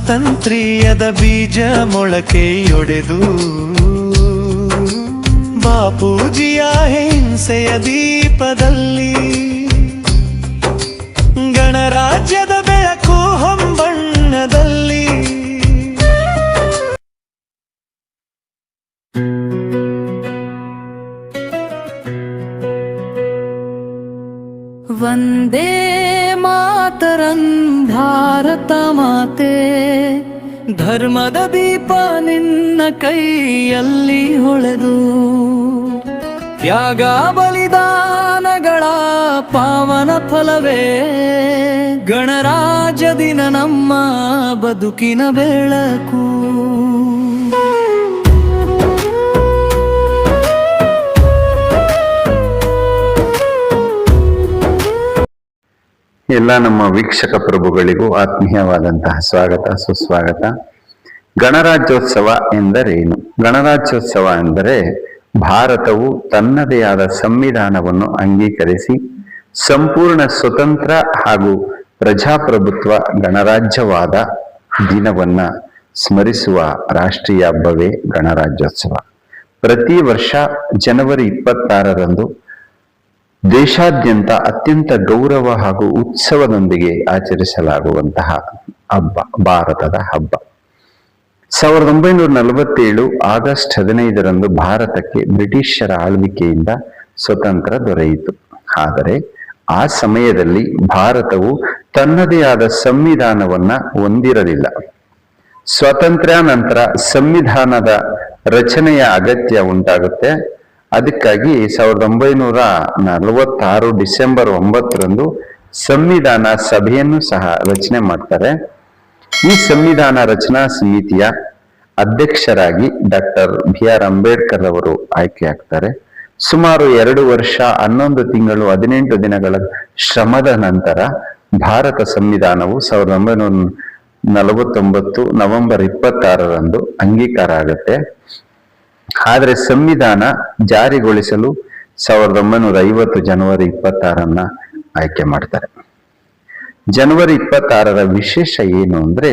ಸ್ವಾತಂತ್ರ್ಯದ ಬೀಜ ಮೊಳಕೆಯೊಡೆದು ಬಾಪೂಜಿಯ ಹಿಂಸೆಯ ದೀಪದಲ್ಲಿ ಗಣರಾಜ್ಯದ ಬೆಳಕು ಹೊಂಬಣ್ಣದಲ್ಲಿ ವಂದೇ ಮಾತರಂ ಭಾರತ ಮಾತೆ, ಧರ್ಮದ ದೀಪ ನಿನ್ನ ಕೈಯಲ್ಲಿ ಹೊಳೆದು ತ್ಯಾಗ ಬಲಿದಾನಗಳ ಪಾವನ ಫಲವೇ ಗಣರಾಜ್ಯ ದಿನ ನಮ್ಮ ಬದುಕಿನ ಬೆಳಕು. ಎಲ್ಲ ನಮ್ಮ ವೀಕ್ಷಕ ಪ್ರಭುಗಳಿಗೂ ಆತ್ಮೀಯವಾದಂತಹ ಸ್ವಾಗತ ಸುಸ್ವಾಗತ. ಗಣರಾಜ್ಯೋತ್ಸವ ಎಂದರೇನು? ಗಣರಾಜ್ಯೋತ್ಸವ ಎಂದರೆ ಭಾರತವು ತನ್ನದೇ ಆದ ಸಂವಿಧಾನವನ್ನು ಅಂಗೀಕರಿಸಿ ಸಂಪೂರ್ಣ ಸ್ವತಂತ್ರ ಹಾಗೂ ಪ್ರಜಾಪ್ರಭುತ್ವ ಗಣರಾಜ್ಯವಾದ ದಿನವನ್ನ ಸ್ಮರಿಸುವ ರಾಷ್ಟ್ರೀಯ ಹಬ್ಬವೇ ಗಣರಾಜ್ಯೋತ್ಸವ. ಪ್ರತಿ ವರ್ಷ ಜನವರಿ 26ರಂದು ದೇಶಾದ್ಯಂತ ಅತ್ಯಂತ ಗೌರವ ಹಾಗೂ ಉತ್ಸವದೊಂದಿಗೆ ಆಚರಿಸಲಾಗುವಂತಹ ಹಬ್ಬ ಭಾರತದ ಹಬ್ಬ. 1947 ಆಗಸ್ಟ್ 15ರಂದು ಭಾರತಕ್ಕೆ ಬ್ರಿಟಿಷರ ಆಳ್ವಿಕೆಯಿಂದ ಸ್ವತಂತ್ರ ದೊರೆಯಿತು. ಆದರೆ ಆ ಸಮಯದಲ್ಲಿ ಭಾರತವು ತನ್ನದೇ ಆದ ಸಂವಿಧಾನವನ್ನ ಹೊಂದಿರಲಿಲ್ಲ. ಸ್ವಾತಂತ್ರ್ಯ ನಂತರ ಸಂವಿಧಾನದ ರಚನೆಯ ಅಗತ್ಯ ಉಂಟಾಗುತ್ತೆ. ಅದಕ್ಕಾಗಿ 1946 ಡಿಸೆಂಬರ್ 9ರಂದು ಸಂವಿಧಾನ ಸಭೆಯನ್ನು ಸಹ ರಚನೆ ಮಾಡ್ತಾರೆ. ಈ ಸಂವಿಧಾನ ರಚನಾ ಸಮಿತಿಯ ಅಧ್ಯಕ್ಷರಾಗಿ ಡಾಕ್ಟರ್ BR ಅಂಬೇಡ್ಕರ್ ಅವರು ಆಯ್ಕೆಯಾಗ್ತಾರೆ. ಸುಮಾರು 2 ವರ್ಷ 11 ತಿಂಗಳು 18 ದಿನಗಳ ಶ್ರಮದ ನಂತರ ಭಾರತ ಸಂವಿಧಾನವು 1949 ನವೆಂಬರ್ 26ರಂದು ಅಂಗೀಕಾರ ಆಗುತ್ತೆ. ಆದರೆ ಸಂವಿಧಾನ ಜಾರಿಗೊಳಿಸಲು 1950 ಜನವರಿ 26ರನ್ನ ಆಯ್ಕೆ ಮಾಡ್ತಾರೆ. ಜನವರಿ 26ರ ವಿಶೇಷ ಏನು ಅಂದ್ರೆ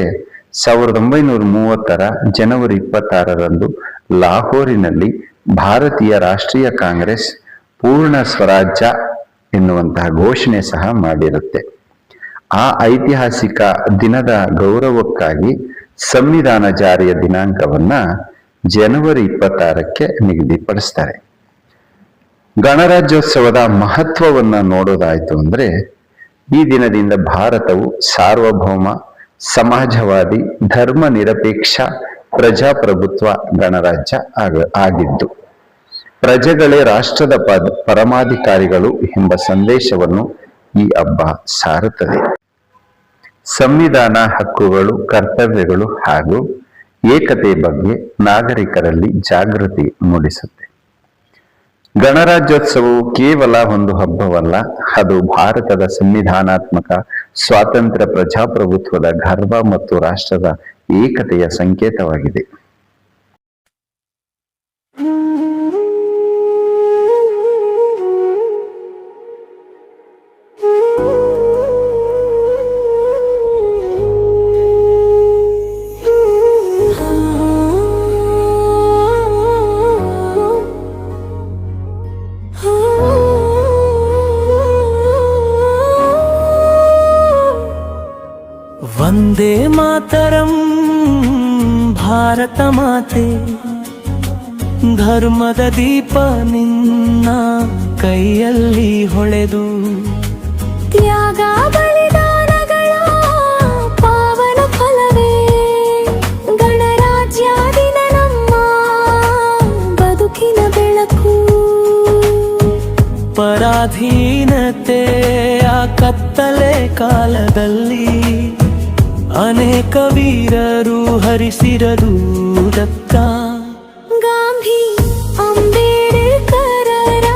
1930ರ ಜನವರಿ 26ರಂದು ಲಾಹೋರಿನಲ್ಲಿ ಭಾರತೀಯ ರಾಷ್ಟ್ರೀಯ ಕಾಂಗ್ರೆಸ್ ಪೂರ್ಣ ಸ್ವರಾಜ್ಯ ಎನ್ನುವಂತಹ ಘೋಷಣೆ ಸಹ ಮಾಡಿರುತ್ತೆ. ಆ ಐತಿಹಾಸಿಕ ದಿನದ ಗೌರವಕ್ಕಾಗಿ ಸಂವಿಧಾನ ಜಾರಿಯ ದಿನಾಂಕವನ್ನ ಜನವರಿ 26ಕ್ಕೆ ನಿಗದಿಪಡಿಸ್ತಾರೆ. ಗಣರಾಜ್ಯೋತ್ಸವದ ಮಹತ್ವವನ್ನ ನೋಡೋದಾಯ್ತು ಅಂದ್ರೆ ಈ ದಿನದಿಂದ ಭಾರತವು ಸಾರ್ವಭೌಮ, ಸಮಾಜವಾದಿ, ಧರ್ಮ ನಿರಪೇಕ್ಷ ಪ್ರಜಾಪ್ರಭುತ್ವ ಗಣರಾಜ್ಯ ಆಗಿದ್ದು ಪ್ರಜೆಗಳೇ ರಾಷ್ಟ್ರದ ಪರಮಾಧಿಕಾರಿಗಳು ಎಂಬ ಸಂದೇಶವನ್ನು ಈ ಹಬ್ಬ ಸಾರುತ್ತದೆ. ಸಂವಿಧಾನ ಹಕ್ಕುಗಳು, ಕರ್ತವ್ಯಗಳು ಹಾಗೂ ಏಕತೆ ಬಗ್ಗೆ ನಾಗರಿಕರಲ್ಲಿ ಜಾಗೃತಿ ಮೂಡಿಸುತ್ತೆ. ಗಣರಾಜ್ಯೋತ್ಸವವು ಕೇವಲ ಒಂದು ಹಬ್ಬವಲ್ಲ, ಅದು ಭಾರತದ ಸಂವಿಧಾನಾತ್ಮಕ ಸ್ವಾತಂತ್ರ್ಯ, ಪ್ರಜಾಪ್ರಭುತ್ವದ ಗರ್ವ ಮತ್ತು ರಾಷ್ಟ್ರದ ಏಕತೆಯ ಸಂಕೇತವಾಗಿದೆ. ವಂದೇ ಮಾತರಂ ಭಾರತ ಮಾತೆ, ಧರ್ಮದ ದೀಪ ನಿನ್ನ ಕೈಯಲ್ಲಿ ಹೊಳೆದು ತ್ಯಾಗ ಬಲಿದಾನಗಳ ಪಾವನ ಫಲವೇ ಗಣರಾಜ್ಯ ದಿನ ನಮ್ಮ ಬದುಕಿನ ಬೆಳಕು. ಪರಾಧೀನತೆಯ ಕತ್ತಲೆ ಕಾಲದಲ್ಲಿ ಅನೇಕ ವೀರರು ಹರಿಸಿರದು ರಕ್ತ. ಗಾಂಧಿ ಅಂಬೇಡ್ಕರರ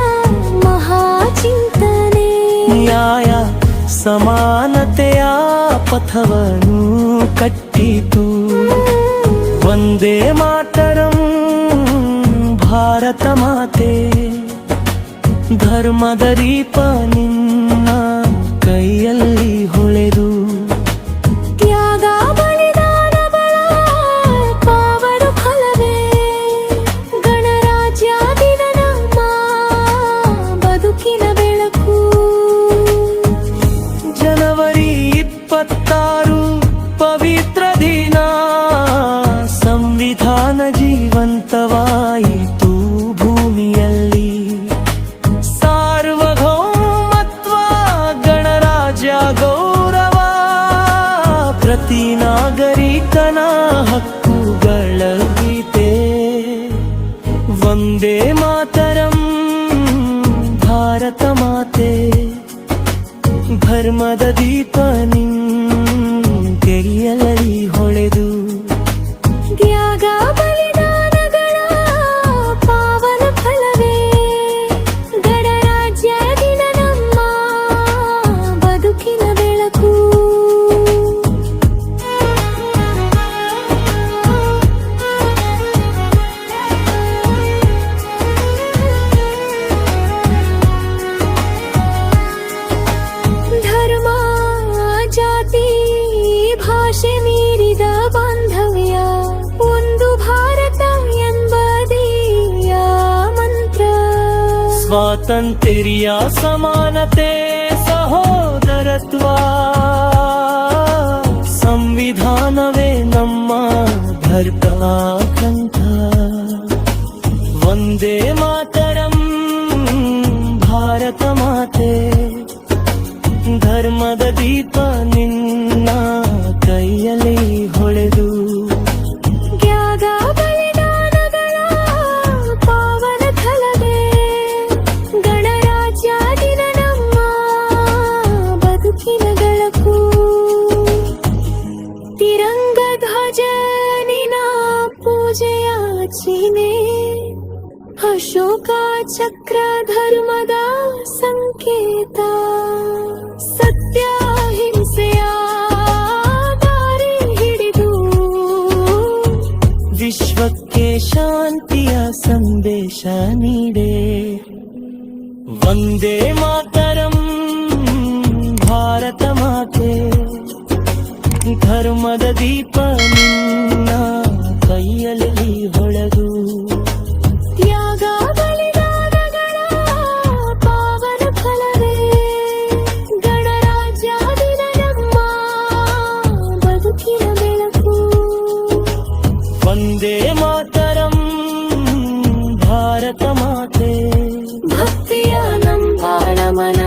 ಮಹಾಚಿಂತನೆ ನ್ಯಾಯ ಸಮಾನತೆಯ ಪಥವನ್ನು ಕಟ್ಟಿತು. ವಂದೇ ಮಾತರಂ ಭಾರತ ಮಾತೆ, ಧರ್ಮದ ದೀಪ ನಿನ್ನ ಕೈಯಲ್ಲಿ ಹೊಳೆದು ತ್ಯಾಗ ಬಲಿದಾನವ ಮಾತರಂ ಭಾರತ ಮಾತೆ ಧರ್ಮದ ದೀಪ ನಿಂಗೆಯಲೈ ಹೊಳೆದು ತ್ಯಾಗ ಬಲಿದಾನಗಳ ಪಾವನ ಫಲವೇ ಗಣರಾಜ್ಯ ದಿನ ನಮ್ಮ ಬದುಕಿನ ಬೆಳಕು. ಧರ್ಮ ಜಾತಿ ಭಾಷೆ ಮೀರಿದ ಬಾಂಧವ್ಯ ಒಂದು ಭಾರತ ಎಂಬುದೀಯ ಮಂತ್ರ. ಸ್ವಾತಂತ್ರ್ಯ ಸಮಾನತೆ ಸಹೋದರತ್ವ ಸಂವಿಧಾನವೇ ನಮ್ಮ ಧರ್ಮ ಗ್ರಂಥ. ವಂದೇ ಮಾತರಂ ಭಾರತ ಮಾತೆ ಧರ್ಮದ ದೀಪ ನಿನ್ನ ಕೈಯಲ್ಲಿ ಹೊಳೆದು ತ್ಯಾಗ ಬಲಿದಾನಗಳ ಪಾವನ ಫಲವೇ ಗಣರಾಜ್ಯ ದಿನ ನಮ್ಮ ಬದುಕಿನ ಬೆಳಕು. ತಿರಂಗ ಧ್ವಜ ನಿನ ಪೂಜೆಯ ಚಿಹ್ನೆ ಅಶೋಕ ಚಕ್ರ ಧರ್ಮದ ಸಂಕೇತ. ಸತ್ಯ ಹಿಂಸೆಯ ದಾರಿ ಹಿಡಿದು ವಿಶ್ವಕ್ಕೆ ಶಾಂತಿಯ ಸಂದೇಶ ನೀಡೆ. ವಂದೇ ಮಾತರಂ ಭಾರತ ಮಾತೆ ಧರ್ಮದ ದೀಪ ನಿನ್ನ ಕೈಯಲ್ಲಿ ಹೊಳೆದು ತ್ಯಾಗ ಬಲಿದಾನಗಳ ಪಾವನ ಫಲವೇ ಗಣರಾಜ್ಯ ದಿನ ನಮ್ಮ ಬದುಕಿನ ಬೆಳಕು. ವಂದೇ ಮಾತರಂ ಭಾರತ ಮಾತೆ ಭಕ್ತಿಯ ನಂಬಾಳ ಮನ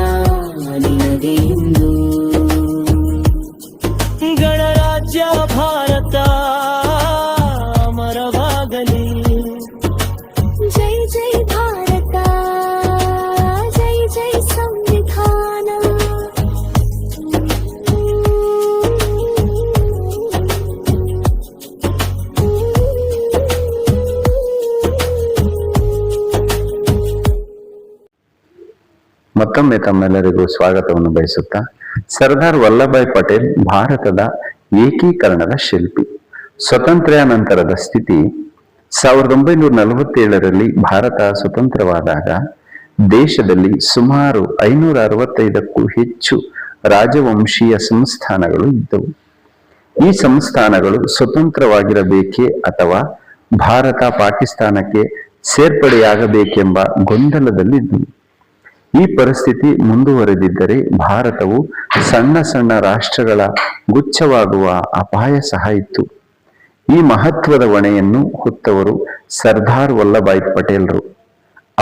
ನಿನಗೆ ಇಂದು ಗಣರಾಜ್ಯ ಭಾರತ ಅಮರವಾಗಲಿ. ಜೈ ಜೈ ಭಾರತ ಜೈ ಜೈ ಸಂವಿಧಾನ. ಮತ್ತೊಮ್ಮೆ ತಮ್ಮೆಲ್ಲರಿಗೂ ಸ್ವಾಗತವನ್ನು ಬಯಸುತ್ತಾ, ಸರ್ದಾರ್ ವಲ್ಲಭಾಯ್ ಪಟೇಲ್ ಭಾರತದ ಏಕೀಕರಣದ ಶಿಲ್ಪಿ. ಸ್ವಾತಂತ್ರ್ಯಾನಂತರದ ಸ್ಥಿತಿ 1947ರಲ್ಲಿ ಭಾರತ ಸ್ವತಂತ್ರವಾದಾಗ ದೇಶದಲ್ಲಿ ಸುಮಾರು 565ಕ್ಕೂ ಹೆಚ್ಚು ರಾಜವಂಶೀಯ ಸಂಸ್ಥಾನಗಳು ಇದ್ದವು. ಈ ಸಂಸ್ಥಾನಗಳು ಸ್ವತಂತ್ರವಾಗಿರಬೇಕೇ ಅಥವಾ ಭಾರತ ಪಾಕಿಸ್ತಾನಕ್ಕೆ ಸೇರ್ಪಡೆಯಾಗಬೇಕೆಂಬ ಗೊಂದಲದಲ್ಲಿದ್ದವು. ಈ ಪರಿಸ್ಥಿತಿ ಮುಂದುವರೆದಿದ್ದರೆ ಭಾರತವು ಸಣ್ಣ ಸಣ್ಣ ರಾಷ್ಟ್ರಗಳ ಗುಚ್ಛವಾಗುವ ಅಪಾಯ ಸಹ ಇತ್ತು. ಈ ಮಹತ್ವದ ಹೊಣೆಯನ್ನು ಹೊತ್ತವರು ಸರ್ದಾರ್ ವಲ್ಲಭಾಯ್ ಪಟೇಲ್ರು.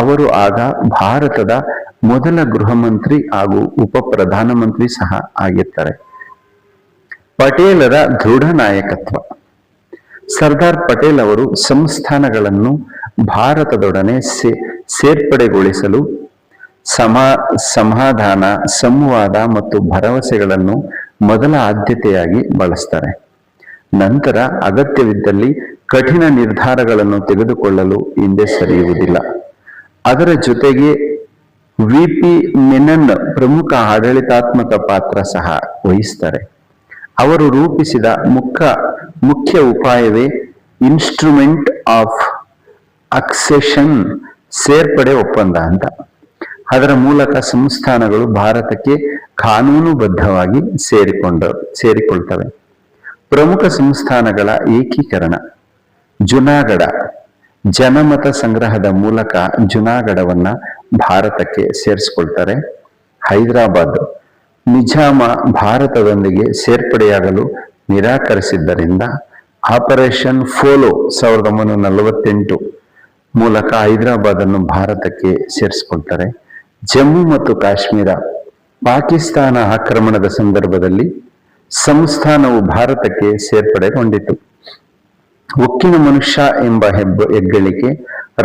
ಅವರು ಆಗ ಭಾರತದ ಮೊದಲ ಗೃಹ ಮಂತ್ರಿ ಹಾಗೂ ಉಪ ಪ್ರಧಾನಮಂತ್ರಿ ಸಹ ಆಗಿರ್ತಾರೆ. ಪಟೇಲರ ದೃಢ ನಾಯಕತ್ವ. ಸರ್ದಾರ್ ಪಟೇಲ್ ಅವರು ಸಂಸ್ಥಾನಗಳನ್ನು ಭಾರತದೊಡನೆ ಸೇರ್ಪಡೆಗೊಳಿಸಲು ಸಮಾಧಾನ, ಸಂವಾದ ಮತ್ತು ಭರವಸೆಗಳನ್ನು ಮೊದಲ ಆದ್ಯತೆಯಾಗಿ ಬಳಸ್ತಾರೆ. ನಂತರ ಅಗತ್ಯವಿದ್ದಲ್ಲಿ ಕಠಿಣ ನಿರ್ಧಾರಗಳನ್ನು ತೆಗೆದುಕೊಳ್ಳಲು ಹಿಂದೆ ಸರಿಯುವುದಿಲ್ಲ. ಅದರ ಜೊತೆಗೆ ವಿ.ಪಿ. ಮೆನನ್ ಪ್ರಮುಖ ಆಡಳಿತಾತ್ಮಕ ಪಾತ್ರ ಸಹ ವಹಿಸ್ತಾರೆ. ಅವರು ರೂಪಿಸಿದ ಮುಖ್ಯ ಉಪಾಯವೇ ಇನ್ಸ್ಟ್ರೂಮೆಂಟ್ ಆಫ್ ಅಕ್ಸೆಷನ್, ಸೇರ್ಪಡೆ ಒಪ್ಪಂದ ಅಂತ. ಅದರ ಮೂಲಕ ಸಂಸ್ಥಾನಗಳು ಭಾರತಕ್ಕೆ ಕಾನೂನುಬದ್ಧವಾಗಿ ಸೇರಿಕೊಳ್ತವೆ. ಪ್ರಮುಖ ಸಂಸ್ಥಾನಗಳ ಏಕೀಕರಣ. ಜುನಾಗಢ, ಜನಮತ ಸಂಗ್ರಹದ ಮೂಲಕ ಜುನಾಗಢವನ್ನ ಭಾರತಕ್ಕೆ ಸೇರಿಸಿಕೊಳ್ತಾರೆ. ಹೈದರಾಬಾದ್, ನಿಜಾಮ ಭಾರತದೊಂದಿಗೆ ಸೇರ್ಪಡೆಯಾಗಲು ನಿರಾಕರಿಸಿದ್ದರಿಂದ ಆಪರೇಷನ್ ಫೋಲೋ 1948 ಮೂಲಕ ಹೈದರಾಬಾದ್ ಅನ್ನು ಭಾರತಕ್ಕೆ ಸೇರಿಸಿಕೊಳ್ತಾರೆ. ಜಮ್ಮು ಮತ್ತು ಕಾಶ್ಮೀರ, ಪಾಕಿಸ್ತಾನ ಆಕ್ರಮಣದ ಸಂದರ್ಭದಲ್ಲಿ ಸಂಸ್ಥಾನವು ಭಾರತಕ್ಕೆ ಸೇರ್ಪಡೆಗೊಂಡಿತು. ಉಕ್ಕಿನ ಮನುಷ್ಯ ಎಂಬ ಹೆಗ್ಗಳಿಕೆ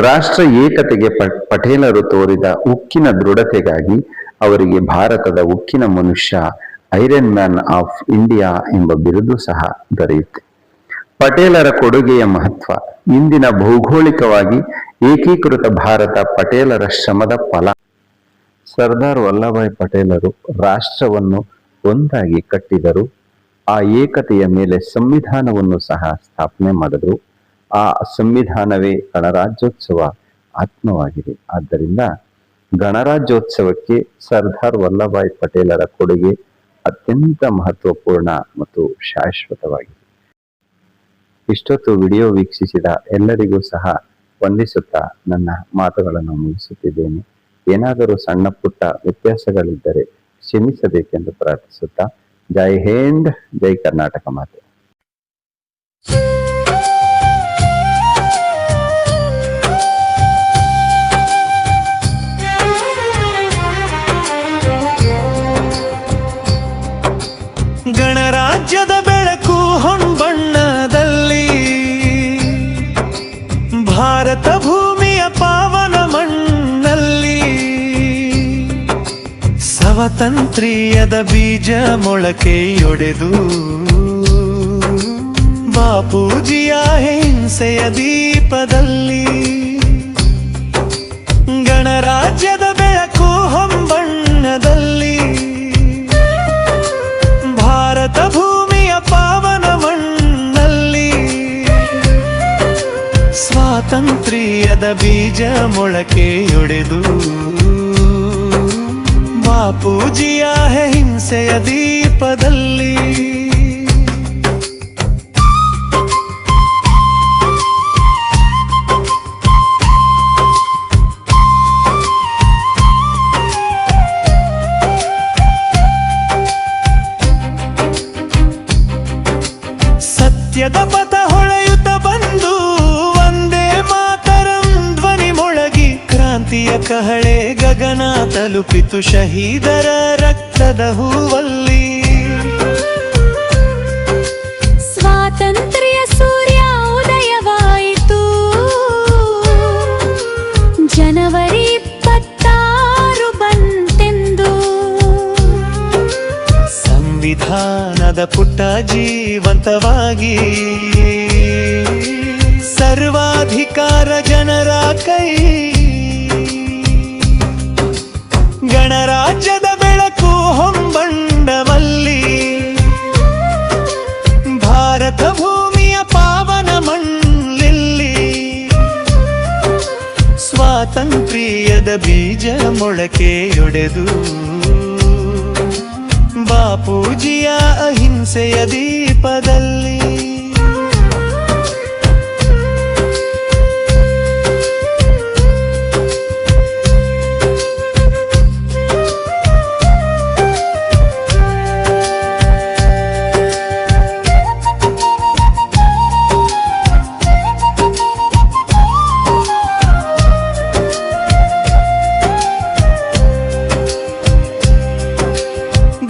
ರಾಷ್ಟ್ರ ಏಕತೆಗೆ ಪಟೇಲರು ತೋರಿದ ಉಕ್ಕಿನ ದೃಢತೆಗಾಗಿ ಅವರಿಗೆ ಭಾರತದ ಉಕ್ಕಿನ ಮನುಷ್ಯ, ಐರನ್ ಮ್ಯಾನ್ ಆಫ್ ಇಂಡಿಯಾ ಎಂಬ ಬಿರುದು ಸಹ ದೊರೆಯುತ್ತೆ. ಪಟೇಲರ ಕೊಡುಗೆಯ ಮಹತ್ವ. ಇಂದಿನ ಭೌಗೋಳಿಕವಾಗಿ ಏಕೀಕೃತ ಭಾರತ ಪಟೇಲರ ಶ್ರಮದ ಫಲ. ಸರ್ದಾರ್ ವಲ್ಲಭಾಯ್ ಪಟೇಲರು ರಾಷ್ಟ್ರವನ್ನು ಒಂದಾಗಿ ಕಟ್ಟಿದರು. ಆ ಏಕತೆಯ ಮೇಲೆ ಸಂವಿಧಾನವನ್ನು ಸಹ ಸ್ಥಾಪನೆ ಮಾಡಿದ್ರು. ಆ ಸಂವಿಧಾನವೇ ಗಣರಾಜ್ಯೋತ್ಸವ ಆತ್ಮವಾಗಿದೆ. ಆದ್ದರಿಂದ ಗಣರಾಜ್ಯೋತ್ಸವಕ್ಕೆ ಸರ್ದಾರ್ ವಲ್ಲಭಾಯ್ ಪಟೇಲರ ಕೊಡುಗೆ ಅತ್ಯಂತ ಮಹತ್ವಪೂರ್ಣ ಮತ್ತು ಶಾಶ್ವತವಾಗಿದೆ. ಇಷ್ಟೊತ್ತು ವಿಡಿಯೋ ವೀಕ್ಷಿಸಿದ ಎಲ್ಲರಿಗೂ ಸಹ ವಂದಿಸುತ್ತಾ ನನ್ನ ಮಾತುಗಳನ್ನು ಮುಗಿಸುತ್ತಿದ್ದೇನೆ. ಏನಾದರೂ ಸಣ್ಣ ಪುಟ್ಟ ವ್ಯತ್ಯಾಸಗಳಿದ್ದರೆ ಕ್ಷಮಿಸಬೇಕೆಂದು ಪ್ರಾರ್ಥಿಸುತ್ತಾ, ಜೈ ಹಿಂದ್, ಜೈ ಕರ್ನಾಟಕ ಮಾತೆ. ಗಣರಾಜ್ಯದ ಬೆಳಕು ಹೊಂಬಣ್ಣದಲ್ಲಿ, ಭಾರತ ಭೂಮಿಯ ಪಾವನ ಮಣ್ಣಲ್ಲಿ, ಸ್ವಾತಂತ್ರ್ಯದ ಬೀಜ ಮೊಳಕೆಯೊಡೆದು, ಬಾಪೂಜಿಯ ಹಿಂಸೆಯ ದೀಪದಲ್ಲಿ, ಗಣರಾಜ್ಯದ ಬೆಳಕು ಹೊಂಬಣ್ಣದಲ್ಲಿ, ಭಾರತ ಭೂಮಿಯ ಪಾವನ ಮಣ್ಣಲ್ಲಿ, ಸ್ವಾತಂತ್ರ್ಯದ ಬೀಜ ಮೊಳಕೆಯೊಡೆದು, ಬಾಪೂಜಿಯ ಹಿಂಸೆಯ ದೀಪದಲ್ಲಿ. ಸತ್ಯದ ಪಥ ಹೊಳೆಯುತ್ತ ಬಂದು ವಂದೇ ಮಾತರಂ ಧ್ವನಿ ಮೊಳಗಿ, ಕ್ರಾಂತಿಯ ಕಹಳೆ ಗಗನ ತಲುಪಿತು ಶಹೀದರ ರಕ್ತದ ಹೂವಲ್ಲಿ. ಸ್ವಾತಂತ್ರ್ಯ ಸೂರ್ಯ ಉದಯವಾಯಿತು, ಜನವರಿ 26 ಬಂತೆಂದು. ಸಂವಿಧಾನದ ಪುಟ್ಟ ಜೀವಂತವಾಗಿ, ಸರ್ವಾಧಿಕಾರ ಜನರ ಕೈ, ಗಣರಾಜ್ಯದ ಬೆಳಕು ಹೊಂಬಣ್ಣವಲ್ಲಿ, ಭಾರತ ಭೂಮಿಯ ಪಾವನ ಮಣ್ಣಲ್ಲಿ, ಸ್ವಾತಂತ್ರ್ಯದ ಬೀಜ ಮೊಳಕೆಯೊಡೆದು, ಬಾಪೂಜಿಯ ಅಹಿಂಸೆಯ ದೀಪದಲ್ಲಿ.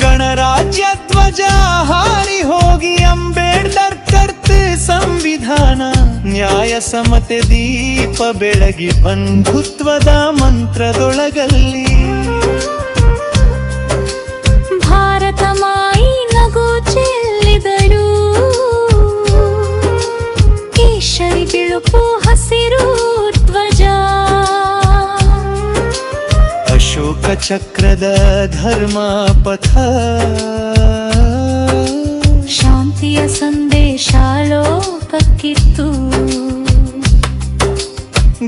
ಗಣರಾಜ್ಯ ಧ್ವಜ ಹಾರಿ ಹೋಗಿ, ಅಂಬೇಡ್ಕರ್ ಕರ್ತ ಸಂವಿಧಾನ, ನ್ಯಾಯ ಸಮತೆ ದೀಪ ಬೆಳಗಿ, ಬಂಧುತ್ವದ ಮಂತ್ರದೊಳಗಲ್ಲಿ, ಭಾರತ ಮಾಯಿ ನಗು ಚೆಲ್ಲಿದಳು, ಕೇಶರಿ ಬಿಳುಪು ಹಸಿರು ಧ್ವಜ, ಅಶೋಕ ಚಕ್ರದ ಧರ್ಮ ಪಥ, ಶಾಂತಿಯ ಸಂದೇಶ ಲೋಕಕ್ಕಿತ್ತು.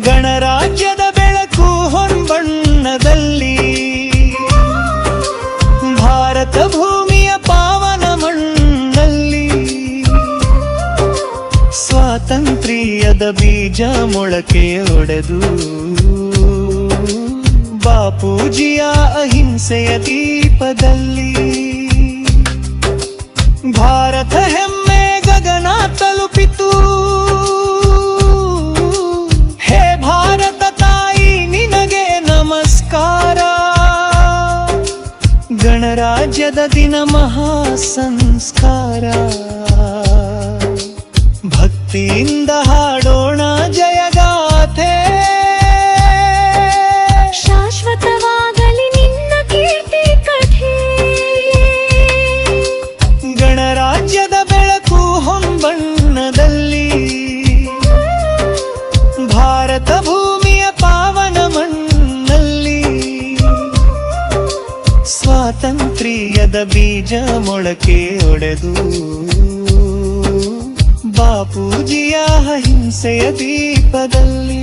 ಗಣರಾಜ್ಯದ ಬೆಳಕು ಹೊಂಬಣ್ಣದಲ್ಲಿ, ಭಾರತ ಭೂಮಿಯ ಪಾವನ ಮಣ್ಣಲ್ಲಿ, ಸ್ವಾತಂತ್ರ್ಯದ ಬೀಜ ಮೊಳಕೆಯೊಡೆದು, ಬಾಪೂಜಿಯ ಅಹಿಂಸೆಯ ದೀಪದಲ್ಲಿ, ಭಾರತ ಹೆಮ್ಮೆ ಗಗನ ತಲುಪಿತು. ಹೇ ಭಾರತ ತಾಯಿ ನಿನಗೆ ನಮಸ್ಕಾರ, ಗಣರಾಜ್ಯದ ದಿನ ಮಹಾ ಸಂಸ್ಕಾರ, ಭಕ್ತಿಯಿಂದ ಹಾಡೋಣ ಜಯಗಾಥೆ. ತ್ಯಾಗದ ಬೀಜ ಮೊಳಕೆ ಒಡೆದು ಬಾಪೂಜಿಯ ಅಹಿಂಸೆಯ ದೀಪದಲ್ಲಿ